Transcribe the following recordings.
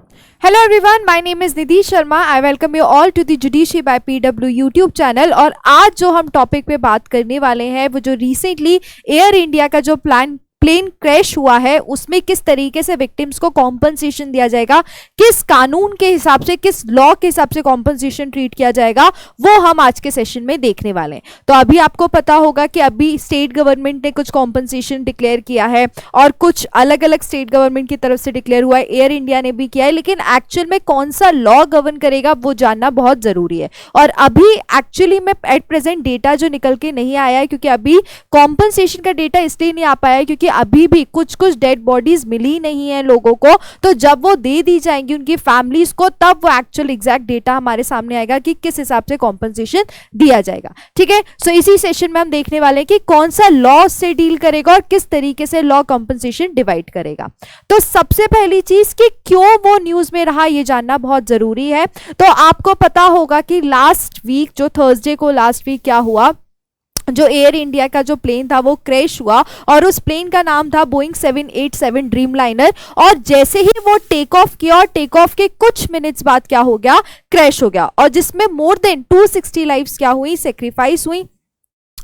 Hello everyone, my name is Nidhi Sharma. I welcome you all to the Judiciary by PW YouTube channel। और आज जो हम topic पे बात करने वाले हैं वो जो रिसेंटली एयर इंडिया का जो प्लेन क्रैश हुआ है उसमें किस तरीके से विक्टिम्स को कॉम्पनसेशन दिया जाएगा, किस कानून के हिसाब से, किस लॉ के हिसाब से कॉम्पनसेशन ट्रीट किया जाएगा, वो हम आज के सेशन में देखने वाले हैं। तो अभी आपको पता होगा कि अभी स्टेट गवर्नमेंट ने कुछ कॉम्पनसेशन डिक्लेयर किया है और कुछ अलग अलग स्टेट गवर्नमेंट की तरफ से डिक्लेयर हुआ है, एयर इंडिया ने भी किया है, लेकिन एक्चुअल में कौन सा लॉ गवर्न करेगा वो जानना बहुत जरूरी है। और अभी एक्चुअली में एट प्रेजेंट डेटा जो निकल के नहीं आया है, क्योंकि अभी कॉम्पनसेशन का डेटा इसलिए नहीं आ पाया है क्योंकि अभी भी कुछ डेड बॉडीज मिली नहीं है लोगों को। तो जब वो दे दी जाएंगी उनकी फैमिलीज को, तब वो एक्चुअल एग्जैक्ट डेटा हमारे सामने आएगा कि किस हिसाब से कॉम्पनसेशन दिया जाएगा। ठीक है, सो इसी सेशन में हम देखने वाले हैं कि कौन सा लॉ से डील करेगा और किस तरीके से लॉ कॉम्पनसेशन डिवाइड करेगा। तो सबसे पहली चीज कि क्यों वो न्यूज में रहा ये जानना बहुत जरूरी है। तो आपको पता होगा कि लास्ट वीक जो थर्सडे को लास्ट वीक क्या हुआ, जो एयर इंडिया का जो प्लेन था वो क्रैश हुआ और उस प्लेन का नाम था बोइंग 787 ड्रीमलाइनर। और जैसे ही वो टेक ऑफ किया और टेक ऑफ के कुछ मिनट्स बाद क्या हो गया, क्रैश हो गया। और जिसमें मोर देन 260 लाइव्स क्या हुई, सेक्रीफाइस हुई।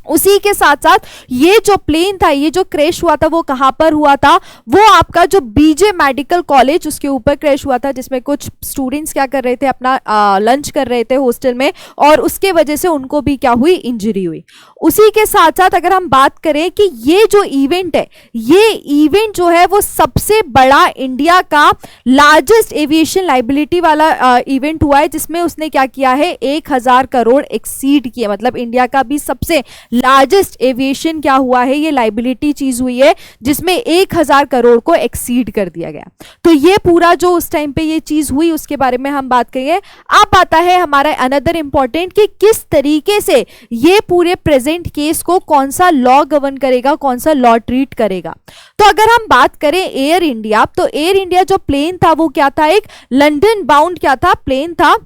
उसी के साथ साथ ये जो प्लेन था, ये जो क्रैश हुआ था वो कहां पर हुआ था, वो आपका जो बीजे मेडिकल कॉलेज उसके ऊपर क्रैश हुआ था, जिसमें कुछ स्टूडेंट्स क्या कर रहे थे, अपना लंच कर रहे थे हॉस्टल में और उसके वजह से उनको भी क्या हुई, इंजरी हुई। उसी के साथ साथ अगर हम बात करें कि ये जो इवेंट है, ये इवेंट जो है वो सबसे बड़ा इंडिया का लार्जेस्ट एविएशन लाइबिलिटी वाला इवेंट हुआ है, जिसमें उसने क्या किया है, 1000 करोड़ एक्सीड किया। मतलब इंडिया का भी सबसे लार्जेस्ट एविएशन क्या हुआ है, ये लाइबिलिटी चीज हुई है जिसमें 1000 करोड़ को एक्सीड कर दिया गया। तो ये पूरा जो उस टाइम पे ये चीज हुई उसके बारे में हम बात करेंगे। अब आता है हमारा अनदर इंपॉर्टेंट कि किस तरीके से ये पूरे प्रेजेंट केस को कौन सा लॉ गवर्न करेगा, कौन सा लॉ ट्रीट करेगा। तो अगर हम बात करें एयर इंडिया, तो एयर इंडिया जो प्लेन था वो क्या था, एक लंदन बाउंड क्या था, प्लेन था,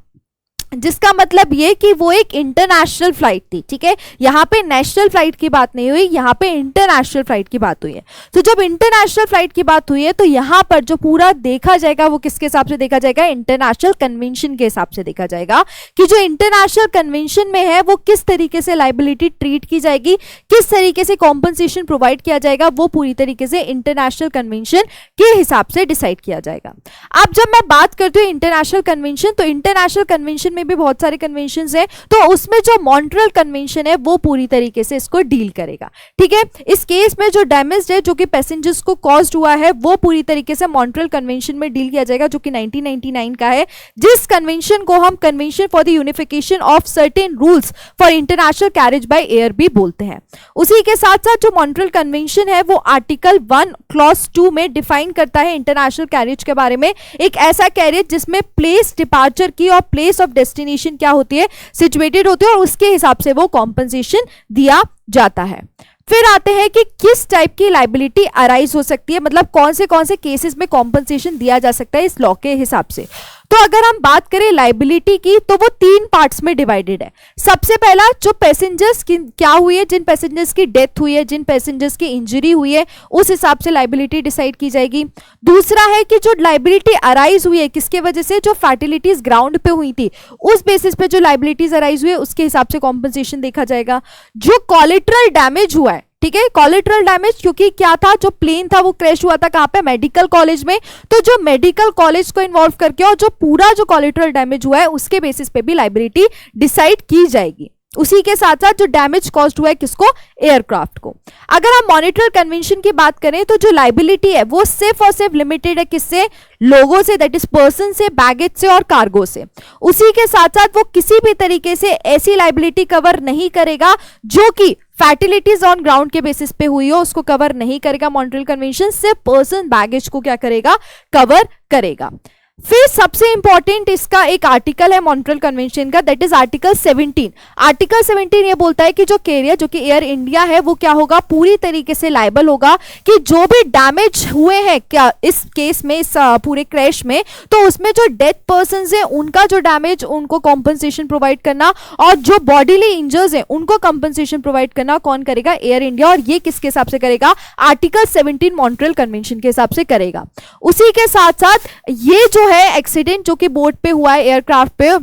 जिसका मतलब ये कि वो एक इंटरनेशनल फ्लाइट थी। ठीक है, यहाँ पे नेशनल फ्लाइट की बात नहीं हुई, यहाँ पे इंटरनेशनल फ्लाइट की बात हुई है। तो जब इंटरनेशनल फ्लाइट की बात हुई है तो यहाँ पर जो पूरा देखा जाएगा वो किसके हिसाब से देखा जाएगा, इंटरनेशनल कन्वेंशन के हिसाब से देखा जाएगा कि जो इंटरनेशनल कन्वेंशन में है वो किस तरीके से लाइबिलिटी ट्रीट की जाएगी, किस तरीके से कॉम्पनसेशन प्रोवाइड किया जाएगा, वो पूरी तरीके से इंटरनेशनल कन्वेंशन के हिसाब से डिसाइड किया जाएगा। अब जब मैं बात करती हूँ इंटरनेशनल कन्वेंशन, तो इंटरनेशनल कन्वेंशन में भी बहुत सारे कन्वेंशंस हैं, तो उसमें जो मॉन्ट्रियल कन्वेंशन है वो पूरी तरीके से इसको डील करेगा। ठीक है, इस केस में जो डैमेज है जो कि पैसेंजर्स को कॉज्ड हुआ है वो पूरी तरीके से मॉन्ट्रियल कन्वेंशन में डील किया जाएगा, जो कि 1999 का है, जिस कन्वेंशन को हम convention for the unification of certain rules for international carriage by air भी बोलते हैं। उसी के साथ साथ जो मॉन्ट्रियल कन्वेंशन है वो आर्टिकल 1 क्लॉज 2 में डिफाइन करता है इंटरनेशनल कैरेज के बारे में, एक ऐसा कैरेज जिसमें प्लेस डिपार्चर की और प्लेस ऑफ डेस्टिनेशन क्या होती है, सिचुएटेड होती है, और उसके हिसाब से वो कॉम्पनसेशन दिया जाता है। फिर आते हैं कि किस टाइप की लाइबिलिटी अराइज हो सकती है, मतलब कौन से केसेस में कॉम्पनसेशन दिया जा सकता है इस लॉ के हिसाब से। तो अगर हम बात करें लाइबिलिटी की तो वो 3 पार्ट्स में डिवाइडेड है। सबसे पहला जो पैसेंजर्स की क्या हुई है, जिन पैसेंजर्स की डेथ हुई है, जिन पैसेंजर्स की इंजरी हुई है, उस हिसाब से लाइबिलिटी डिसाइड की जाएगी। दूसरा है कि जो लाइबिलिटी अराइज हुई है किसके वजह से, जो फैटिलिटीज ग्राउंड पे हुई थी उस बेसिस पे जो लाइबिलिटीज अराइज हुई है उसके हिसाब से कॉम्पनसेशन देखा जाएगा। जो कोलैटरल डैमेज हुआ है, ठीक है, कोलैटरल डैमेज, क्योंकि क्या था, जो प्लेन था वो क्रैश हुआ था कहां पे, मेडिकल कॉलेज में, तो जो मेडिकल कॉलेज को इन्वॉल्व करके और जो पूरा जो कोलैटरल डैमेज हुआ है उसके बेसिस पे भी लाइबिलिटी डिसाइड की जाएगी। उसी के साथ साथ जो डैमेज कॉस्ट हुआ है किसको, एयरक्राफ्ट को। अगर हम मॉनिटरल कन्वेंशन की बात करें तो जो लाइबिलिटी है वो सिर्फ और सिर्फ लिमिटेड है किससे, लोगों से, दैट इज पर्सन से, बैगेज से और कार्गो से। उसी के साथ साथ वो किसी भी तरीके से ऐसी लाइबिलिटी कवर नहीं करेगा जो कि फैटिलिटीज ऑन ग्राउंड के बेसिस पे हुई हो, उसको कवर नहीं करेगा मॉन्ट्रियल कन्वेंशन। सिर्फ पर्सन बैगेज को क्या करेगा, कवर करेगा। फिर सबसे इंपॉर्टेंट इसका एक आर्टिकल है मॉन्ट्रियल कन्वेंशन का, दैट इज आर्टिकल 17। आर्टिकल 17 ये बोलता है कि जो कैरियर जो कि एयर इंडिया है वो क्या होगा, पूरी तरीके से लायबल होगा कि जो भी डैमेज हुए हैं क्या इस केस में, इस पूरे क्रैश में, तो उसमें जो डेथ पर्सन है उनका जो डैमेज, उनको कॉम्पनसेशन प्रोवाइड करना, और जो बॉडीली इंजर्स है उनको कॉम्पनसेशन प्रोवाइड करना कौन करेगा, एयर इंडिया। और ये किसके हिसाब से करेगा, आर्टिकल 17 मॉन्ट्रियल कन्वेंशन के हिसाब से करेगा। उसी के साथ साथ ये जो जो है एक्सीडेंट जो कि बोट पे हुआ है, एयरक्राफ्ट पे,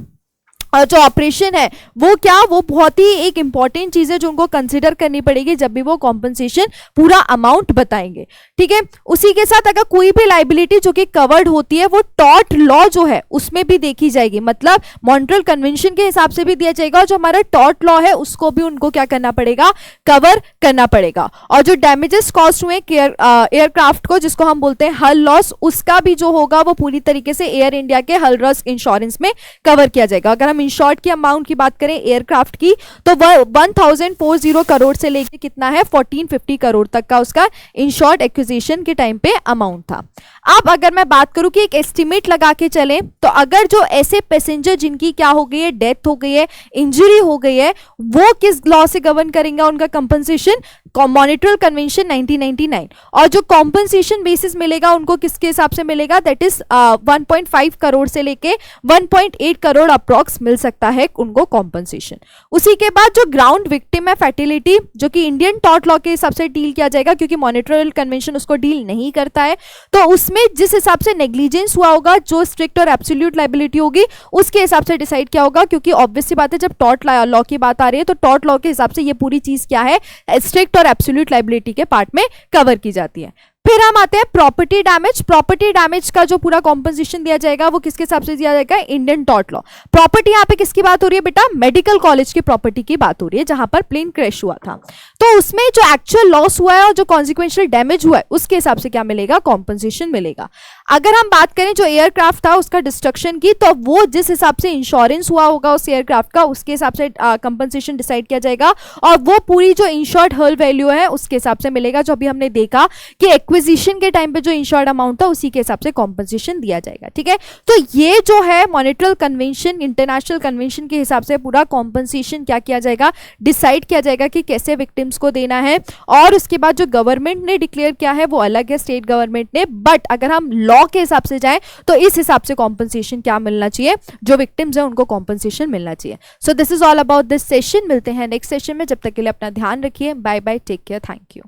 जो ऑपरेशन है वो क्या, वो बहुत ही एक इंपॉर्टेंट चीज है जो उनको कंसिडर करनी पड़ेगी जब भी वो कॉम्पनसेशन पूरा अमाउंट बताएंगे, ठीक है। उसी के साथ अगर कोई भी लाइबिलिटी जो कि कवर्ड होती है वो टॉर्ट लॉ जो है उसमें भी देखी जाएगी, मतलब मॉन्ट्रियल कन्वेंशन के हिसाब से भी दिया जाएगा, और जो हमारा टॉर्ट लॉ है उसको भी उनको क्या करना पड़ेगा, कवर करना पड़ेगा। और जो डैमेजेस कॉस्ट हुए एयरक्राफ्ट को, जिसको हम बोलते हैं हल लॉस, उसका भी जो होगा वो पूरी तरीके से एयर इंडिया के हल रिस्क इंश्योरेंस में कवर किया जाएगा। अगर हम इंश्योर्ड की अमाउंट की बात करें एयरक्राफ्ट की, तो 1040 करोड़ से लेकर कितना है 1450 करोड़ तक का उसका इंश्योर्ड एक्विजिशन के टाइम पे अमाउंट था। अब अगर मैं बात करूं कि एक एस्टिमेट लगा के चलें, तो अगर जो ऐसे पैसेंजर जिनकी क्या हो गई है, डेथ हो गई है, इंजरी हो गई है, वो किस लॉ से गवर्न करेंगे उनका कंपनसेशन, मॉनिटरल कन्वेंशन 1999। और जो कॉम्पनसेशन बेसिस मिलेगा उनको किसके हिसाब से मिलेगा, दैट इज 1.5 करोड़ से लेके 1.8 करोड़ अप्रॉक्स मिल सकता है उनको कॉम्पनसेशन। उसी के बाद जो ग्राउंड विक्टिम है फैटिलिटी, जो कि इंडियन टॉर्ट लॉ के हिसाब से डील किया जाएगा, क्योंकि मॉनिटरल कन्वेंशन उसको डील नहीं करता है, तो उसमें जिस हिसाब से नेग्लिजेंस हुआ होगा, जो स्ट्रिक्ट और एब्सोल्यूट लायबिलिटी होगी उसके हिसाब से डिसाइड किया होगा, क्योंकि ऑब्वियस सी बात है जब टॉर्ट लॉ की बात आ रही है तो टॉर्ट लॉ के हिसाब से ये पूरी चीज क्या है, स्ट्रिक्ट और एब्सोल्यूट लायबिलिटी के पार्ट में कवर की जाती है। फिर हम आते हैं प्रॉपर्टी डैमेज। प्रॉपर्टी डैमेज का जो पूरा कॉम्पनसेशन दिया जाएगा वो किसके हिसाब से दिया जाएगा, इंडियन टॉर्ट लॉ। प्रॉपर्टी यहाँ पे किसकी बात हो रही है बेटा, मेडिकल कॉलेज की प्रॉपर्टी की बात हो रही है जहां पर प्लेन क्रैश हुआ था। तो उसमें जो एक्चुअल लॉस हुआ है और जो कॉन्सिक्वेंशियल डैमेज हुआ है उसके हिसाब से क्या मिलेगा, कॉम्पनसेशन मिलेगा। अगर हम बात करें जो एयरक्राफ्ट था उसका डिस्ट्रक्शन की, तो वो जिस हिसाब से इंश्योरेंस हुआ होगा उस एयरक्राफ्ट का उसके हिसाब से कंपनसेशन डिसाइड किया जाएगा, और वो पूरी जो इंश्योर्ड हल वैल्यू है उसके हिसाब से मिलेगा। जो अभी हमने देखा कि एक्विजिशन के टाइम पे जो इंश्योर्ड अमाउंट था उसी के हिसाब से कॉम्पनसेशन दिया जाएगा, ठीक है। तो ये जो है मॉनिटरल कन्वेंशन, इंटरनेशनल कन्वेंशन के हिसाब से पूरा कॉम्पनसेशन क्या किया जाएगा, डिसाइड किया जाएगा कि कैसे विक्टिम्स को देना है। और उसके बाद जो गवर्नमेंट ने डिक्लेयर किया है वो अलग है, स्टेट गवर्नमेंट ने, बट अगर हम लॉ के हिसाब से जाएं तो इस हिसाब से कॉम्पनसेशन क्या मिलना चाहिए, जो विक्टिम्स है उनको कॉम्पनसेशन मिलना चाहिए। So this is all about this session. मिलते हैं नेक्स्ट सेशन में, जब तक के लिए अपना ध्यान रखिए। Bye bye, take care, thank you.